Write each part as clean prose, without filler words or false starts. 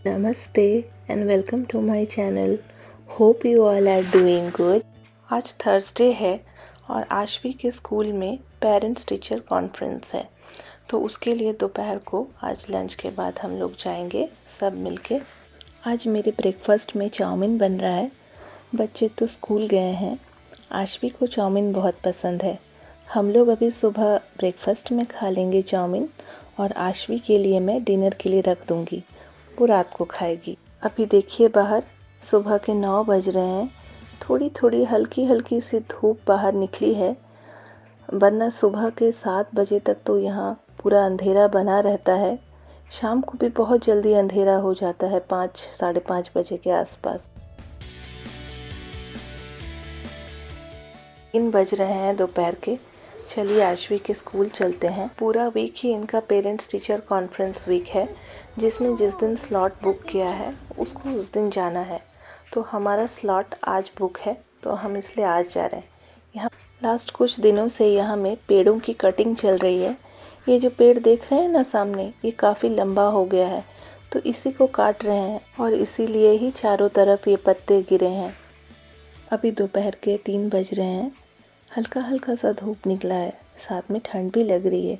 नमस्ते and welcome to my channel. Hope you all are doing good. आज Thursday है और आशवी के स्कूल में पेरेंट्स टीचर कॉन्फ्रेंस है, तो उसके लिए दोपहर को आज लंच के बाद हम लोग जाएंगे सब मिलके। आज मेरे ब्रेकफास्ट में चाउमीन बन रहा है। बच्चे तो स्कूल गए हैं। आशवी को चाउमीन बहुत पसंद है। हम लोग अभी सुबह ब्रेकफास्ट में खा लेंगे चाउमीन और आशवी के लिए मैं डिनर के लिए रख दूँगी, वो रात को खाएगी। अभी देखिए बाहर सुबह के 9 बज रहे हैं। थोड़ी थोड़ी हल्की हल्की सी धूप बाहर निकली है, वरना सुबह के 7 बजे तक तो यहाँ पूरा अंधेरा बना रहता है। शाम को भी बहुत जल्दी अंधेरा हो जाता है, 5 साढ़े 5 बजे के आसपास। 3 बज रहे हैं दोपहर के। चलिए आशवी के स्कूल चलते हैं। पूरा वीक ही इनका पेरेंट्स टीचर कॉन्फ्रेंस वीक है, जिसने जिस दिन स्लॉट बुक किया है उसको उस दिन जाना है। तो हमारा स्लॉट आज बुक है, तो हम इसलिए आज जा रहे हैं। यहाँ लास्ट कुछ दिनों से यहाँ में पेड़ों की कटिंग चल रही है। ये जो पेड़ देख रहे हैं ना सामने, ये काफ़ी लंबा हो गया है, तो इसी को काट रहे हैं और इसीलिए ही चारों तरफ ये पत्ते गिरे हैं। अभी दोपहर के 3 बज रहे हैं। हल्का हल्का सा धूप निकला है, साथ में ठंड भी लग रही है।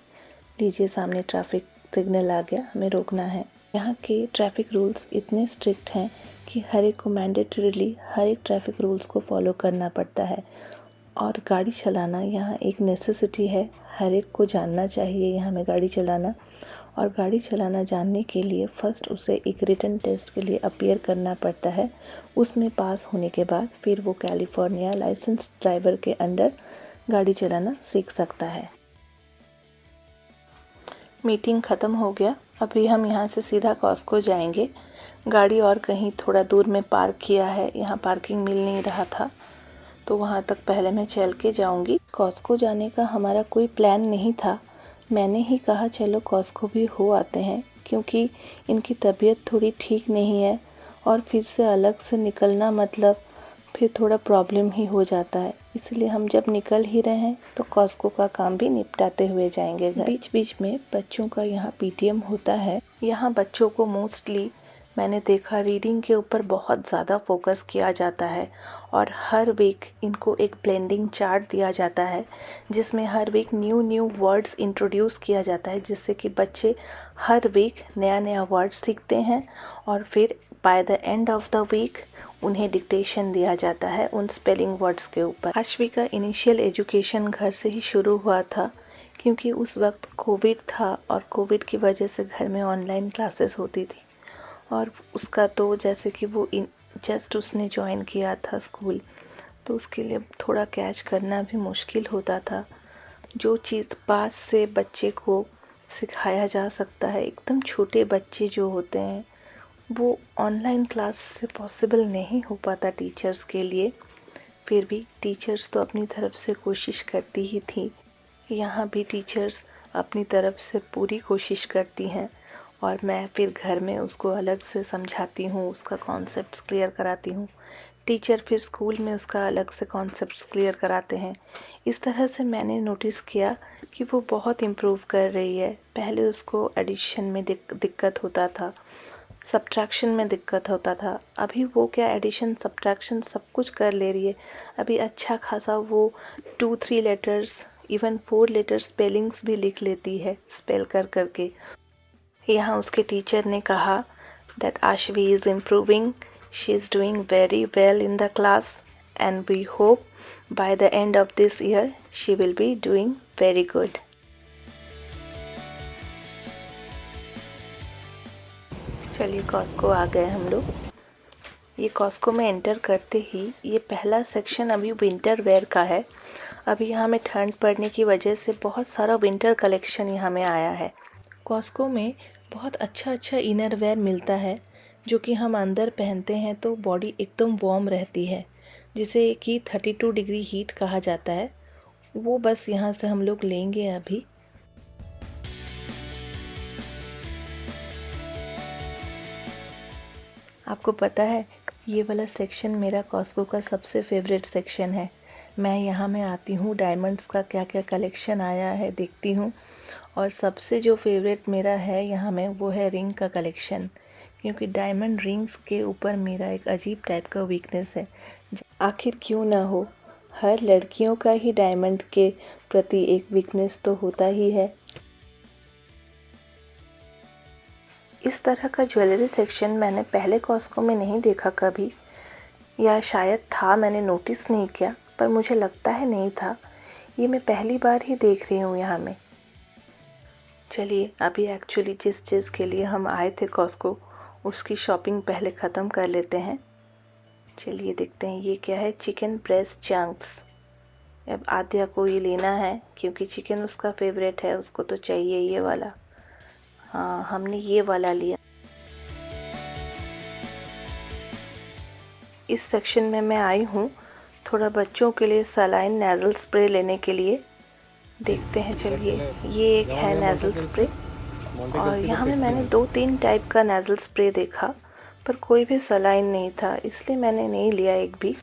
लीजिए सामने ट्रैफिक सिग्नल आ गया, हमें रोकना है। यहाँ के ट्रैफिक रूल्स इतने स्ट्रिक्ट हैं कि हर एक को मैंडेटरीली हर एक ट्रैफिक रूल्स को फॉलो करना पड़ता है। और गाड़ी चलाना यहाँ एक नेसेसिटी है, हर एक को जानना चाहिए यहाँ में गाड़ी चलाना। और गाड़ी चलाना जानने के लिए फ़र्स्ट उसे एक रिटन टेस्ट के लिए अपीयर करना पड़ता है। उसमें पास होने के बाद फिर वो कैलिफोर्निया लाइसेंस ड्राइवर के अंडर गाड़ी चलाना सीख सकता है। मीटिंग ख़त्म हो गया। अभी हम यहाँ से सीधा कॉस्को जाएंगे। गाड़ी और कहीं थोड़ा दूर में पार्क किया है, यहाँ पार्किंग मिल नहीं रहा था, तो वहाँ तक पहले मैं चल के जाऊँगी। कॉस्को जाने का हमारा कोई प्लान नहीं था। मैंने ही कहा चलो कॉस्को भी हो आते हैं, क्योंकि इनकी तबीयत थोड़ी ठीक नहीं है और फिर से अलग से निकलना मतलब फिर थोड़ा प्रॉब्लम ही हो जाता है। इसलिए हम जब निकल ही रहे हैं तो कॉस्को का काम भी निपटाते हुए जाएंगे घर। बीच बीच में बच्चों का यहाँ पीटीएम होता है। यहाँ बच्चों को मोस्टली मैंने देखा रीडिंग के ऊपर बहुत ज़्यादा फोकस किया जाता है और हर वीक इनको एक ब्लेंडिंग चार्ट दिया जाता है, जिसमें हर वीक न्यू वर्ड्स इंट्रोड्यूस किया जाता है, जिससे कि बच्चे हर वीक नया नया वर्ड सीखते हैं और फिर by the end of the week उन्हें डिक्टेशन दिया जाता है उन स्पेलिंग वर्ड्स के ऊपर। आशवी का इनिशियल एजुकेशन घर से ही शुरू हुआ था, क्योंकि उस वक्त कोविड था और कोविड की वजह से घर में ऑनलाइन क्लासेस होती थी। और उसका तो जैसे कि वो जस्ट उसने ज्वाइन किया था स्कूल, तो उसके लिए थोड़ा कैच करना भी मुश्किल होता था। जो चीज़ पास से बच्चे को सिखाया जा सकता है, एकदम छोटे बच्चे जो होते हैं, वो ऑनलाइन क्लास से पॉसिबल नहीं हो पाता टीचर्स के लिए। फिर भी टीचर्स तो अपनी तरफ से कोशिश करती ही थी। यहाँ भी टीचर्स अपनी तरफ से पूरी कोशिश करती हैं और मैं फिर घर में उसको अलग से समझाती हूँ, उसका कॉन्सेप्ट्स क्लियर कराती हूँ। टीचर फिर स्कूल में उसका अलग से कॉन्सेप्ट्स क्लियर कराते हैं। इस तरह से मैंने नोटिस किया कि वो बहुत इम्प्रूव कर रही है। पहले उसको एडिशन में दिक्कत होता था, सब्ट्रैक्शन में दिक्कत होता था, अभी वो क्या एडिशन सब्ट्रैक्शन सब कुछ कर ले रही है। अभी अच्छा खासा वो 2-3 लेटर्स इवन 4 लेटर स्पेलिंग्स भी लिख लेती है स्पेल कर करके। यहाँ उसके टीचर ने कहा that Ashvi is improving, she is doing very well in the class and we hope by the end of this year she will be doing very good. चलिए कॉस्को आ गए हम लोग। ये कॉस्को में एंटर करते ही ये पहला सेक्शन अभी विंटर वेयर का है। अभी यहाँ में ठंड पड़ने की वजह से बहुत सारा विंटर कलेक्शन यहाँ में आया है। कॉस्को में बहुत अच्छा इनर वेयर मिलता है, जो कि हम अंदर पहनते हैं तो बॉडी एकदम वार्म रहती है, जिसे कि 32 डिग्री हीट कहा जाता है। वो बस यहाँ से हम लोग लेंगे अभी। आपको पता है ये वाला सेक्शन मेरा कॉस्को का सबसे फेवरेट सेक्शन है। मैं यहाँ में आती हूँ, डायमंड्स का क्या क्या कलेक्शन आया है देखती हूँ। और सबसे जो फेवरेट मेरा है यहाँ में वो है रिंग का कलेक्शन, क्योंकि डायमंड रिंग्स के ऊपर मेरा एक अजीब टाइप का वीकनेस है। आखिर क्यों ना हो, हर लड़कियों का ही डायमंड के प्रति एक वीकनेस तो होता ही है। इस तरह का ज्वेलरी सेक्शन मैंने पहले कॉस्को में नहीं देखा कभी, या शायद था, मैंने नोटिस नहीं किया, पर मुझे लगता है नहीं था। ये मैं पहली बार ही देख रही हूँ यहाँ में। चलिए अभी एक्चुअली जिस चीज़ के लिए हम आए थे कॉस्को, उसकी शॉपिंग पहले ख़त्म कर लेते हैं। चलिए देखते हैं ये क्या है। Chicken breast chunks. अब आद्या को ये लेना है क्योंकि चिकन उसका फेवरेट है, उसको तो चाहिए ये वाला। हाँ, हमने ये वाला लिया। इस सेक्शन में मैं आई हूँ थोड़ा बच्चों के लिए सलाइन नेज़ल स्प्रे लेने के लिए। देखते हैं, चलिए ये एक है नेज़ल स्प्रे, और यहाँ में मैंने 2-3 टाइप का नेज़ल स्प्रे देखा, पर कोई भी सलाइन नहीं था, इसलिए मैंने नहीं लिया एक भी।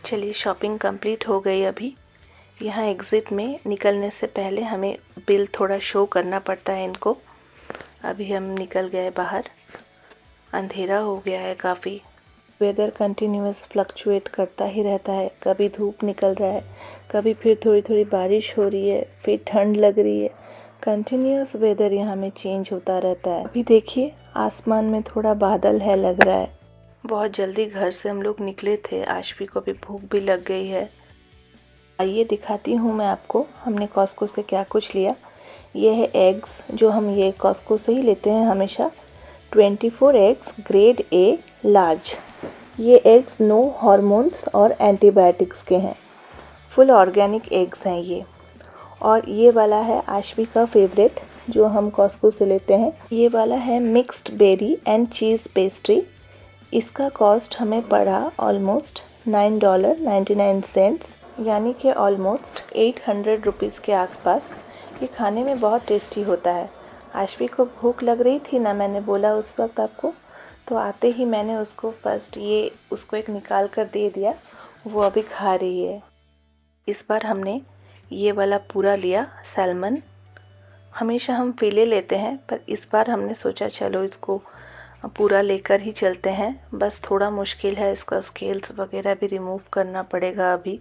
चलिए शॉपिंग कंप्लीट हो गई। अभी यहाँ एग्ज़िट में निकलने से पहले हमें बिल थोड़ा शो करना पड़ता है इनको। अभी हम निकल गए बाहर, अंधेरा हो गया है काफ़ी। वेदर कंटिन्यूअस फ्लक्चुएट करता ही रहता है, कभी धूप निकल रहा है, कभी फिर थोड़ी थोड़ी बारिश हो रही है, फिर ठंड लग रही है। कंटिन्यूअस वेदर यहाँ में चेंज होता रहता है। अभी देखिए आसमान में थोड़ा बादल है लग रहा है। बहुत जल्दी घर से हम लोग निकले थे, आशवी को भी भूख भी लग गई है। आइए दिखाती हूँ मैं आपको हमने कॉस्को से क्या कुछ लिया। ये है एग्स, जो हम ये कॉस्को से ही लेते हैं हमेशा। 24 एग्स ग्रेड ए लार्ज। ये एग्स नो हार्मोन्स और एंटीबायोटिक्स के हैं, फुल ऑर्गेनिक एग्स हैं ये। और ये वाला है आशवी का फेवरेट, जो हम कॉस्को से लेते हैं। ये वाला है mixed berry and cheese pastry. इसका कॉस्ट हमें पड़ा ऑलमोस्ट $9.99, यानी कि ऑलमोस्ट 800 रुपीज़ के आसपास। ये खाने में बहुत टेस्टी होता है। आशवी को भूख लग रही थी ना, मैंने बोला उस वक्त आपको, तो आते ही मैंने उसको फर्स्ट ये उसको एक निकाल कर दे दिया, वो अभी खा रही है। इस बार हमने ये वाला पूरा लिया सैल्मन। हमेशा हम फिले लेते हैं, पर इस बार हमने सोचा चलो इसको पूरा लेकर ही चलते हैं। बस थोड़ा मुश्किल है, इसका स्केल्स वगैरह भी रिमूव करना पड़ेगा अभी।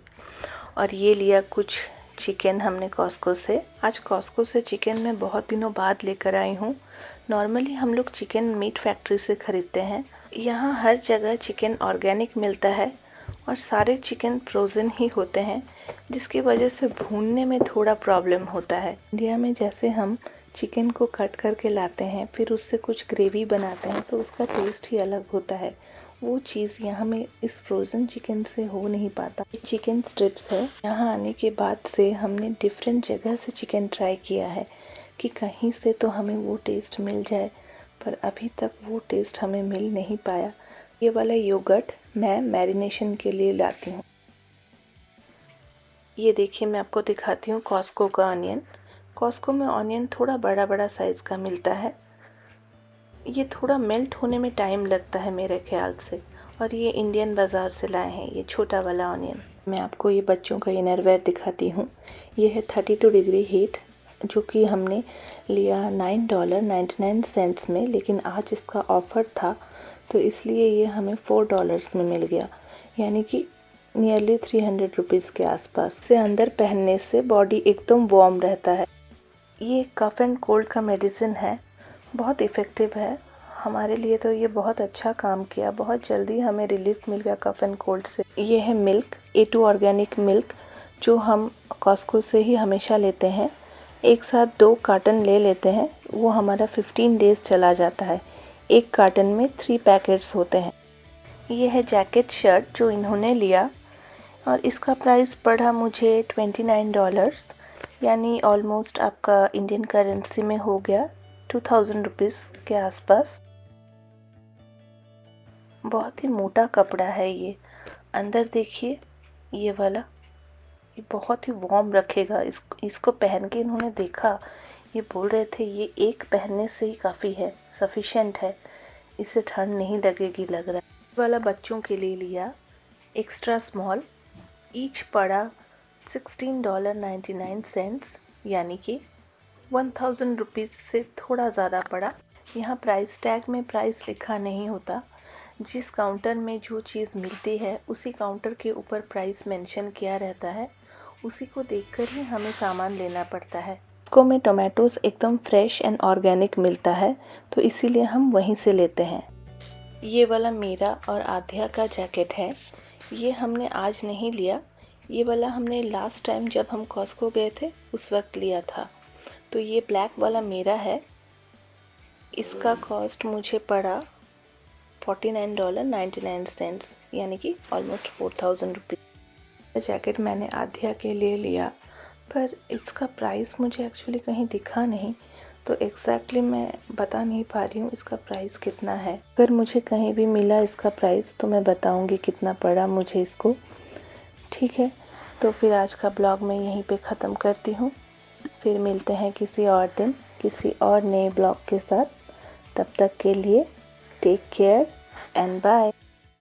और ये लिया कुछ चिकन हमने कॉस्को से। आज कॉस्को से चिकन मैं बहुत दिनों बाद लेकर आई हूँ। नॉर्मली हम लोग चिकन मीट फैक्ट्री से ख़रीदते हैं। यहाँ हर जगह चिकन ऑर्गेनिक मिलता है और सारे चिकन फ्रोज़न ही होते हैं, जिसकी वजह से भूनने में थोड़ा प्रॉब्लम होता है। इंडिया में जैसे हम चिकन को कट करके लाते हैं, फिर उससे कुछ ग्रेवी बनाते हैं, तो उसका टेस्ट ही अलग होता है। वो चीज़ यहाँ में इस फ्रोज़न चिकन से हो नहीं पाता। चिकन स्ट्रिप्स है। यहाँ आने के बाद से हमने डिफरेंट जगह से चिकन ट्राई किया है कि कहीं से तो हमें वो टेस्ट मिल जाए, पर अभी तक वो टेस्ट हमें मिल नहीं पाया। ये वाला योगर्ट मैं मैरिनेशन के लिए लाती हूँ। ये देखिए मैं आपको दिखाती हूँ कॉस्को का ऑनियन। कॉस्को में ऑनियन थोड़ा बड़ा बड़ा साइज़ का मिलता है। ये थोड़ा मेल्ट होने में टाइम लगता है मेरे ख्याल से। और ये इंडियन बाज़ार से लाए हैं ये छोटा वाला ऑनियन। मैं आपको ये बच्चों का इनरवेयर दिखाती हूँ। ये है 32 डिग्री हीट, जो कि हमने लिया $9.99 में, लेकिन आज इसका ऑफ़र था तो इसलिए ये हमें $4 में मिल गया, यानी कि नियरली 300 रुपीज़ के आसपास। इसे अंदर पहनने से बॉडी एकदम वार्म रहता है। ये कफ़ एंड कोल्ड का मेडिसिन है, बहुत इफ़ेक्टिव है हमारे लिए, तो ये बहुत अच्छा काम किया। बहुत जल्दी हमें रिलीफ मिल गया कफ़ एंड कोल्ड से। ये है मिल्क, A2 ऑर्गेनिक मिल्क, जो हम कॉस्को से ही हमेशा लेते हैं। एक साथ 2 कार्टन ले लेते हैं, वो हमारा 15 डेज़ चला जाता है। एक कार्टन में 3 पैकेट्स होते हैं। ये है जैकेट शर्ट जो इन्होंने लिया, और इसका प्राइस पड़ा मुझे $29, यानी ऑलमोस्ट आपका इंडियन करेंसी में हो गया 2000 रुपीज़ के आसपास। बहुत ही मोटा कपड़ा है ये। अंदर देखिए ये वाला, ये बहुत ही वार्म रखेगा। इसको पहन के इन्होंने देखा, ये बोल रहे थे ये एक पहनने से ही काफ़ी है, सफिशेंट है, इससे ठंड नहीं लगेगी लग रहा है। वाला बच्चों के लिए लिया एक्स्ट्रा स्मॉल। ईच पड़ा $16.99, यानी कि 1000 रुपीज़ से थोड़ा ज़्यादा पड़ा। यहाँ प्राइस टैग में प्राइस लिखा नहीं होता। जिस काउंटर में जो चीज़ मिलती है उसी काउंटर के ऊपर प्राइस मेंशन किया रहता है, उसी को देखकर ही हमें सामान लेना पड़ता है। को में टोमेटोज़ एकदम फ्रेश एंड ऑर्गेनिक मिलता है, तो इसीलिए हम वहीं से लेते हैं। ये वाला मेरा और आध्या का जैकेट है। ये हमने आज नहीं लिया, ये वाला हमने लास्ट टाइम जब हम कॉस्को गए थे उस वक्त लिया था। तो ये ब्लैक वाला मेरा है। इसका कॉस्ट मुझे पड़ा $49.99, यानी कि ऑलमोस्ट 4000 रुपीज़। जैकेट मैंने आध्या के लिए लिया, पर इसका प्राइस मुझे एक्चुअली कहीं दिखा नहीं, तो एग्जैक्टली मैं बता नहीं पा रही हूँ इसका प्राइस कितना है। अगर मुझे कहीं भी मिला इसका प्राइस तो मैं बताऊँगी कितना पड़ा मुझे इसको। ठीक है, तो फिर आज का ब्लॉग मैं यहीं पे ख़त्म करती हूँ। फिर मिलते हैं किसी और दिन किसी और नए ब्लॉग के साथ। तब तक के लिए टेक केयर एंड बाय।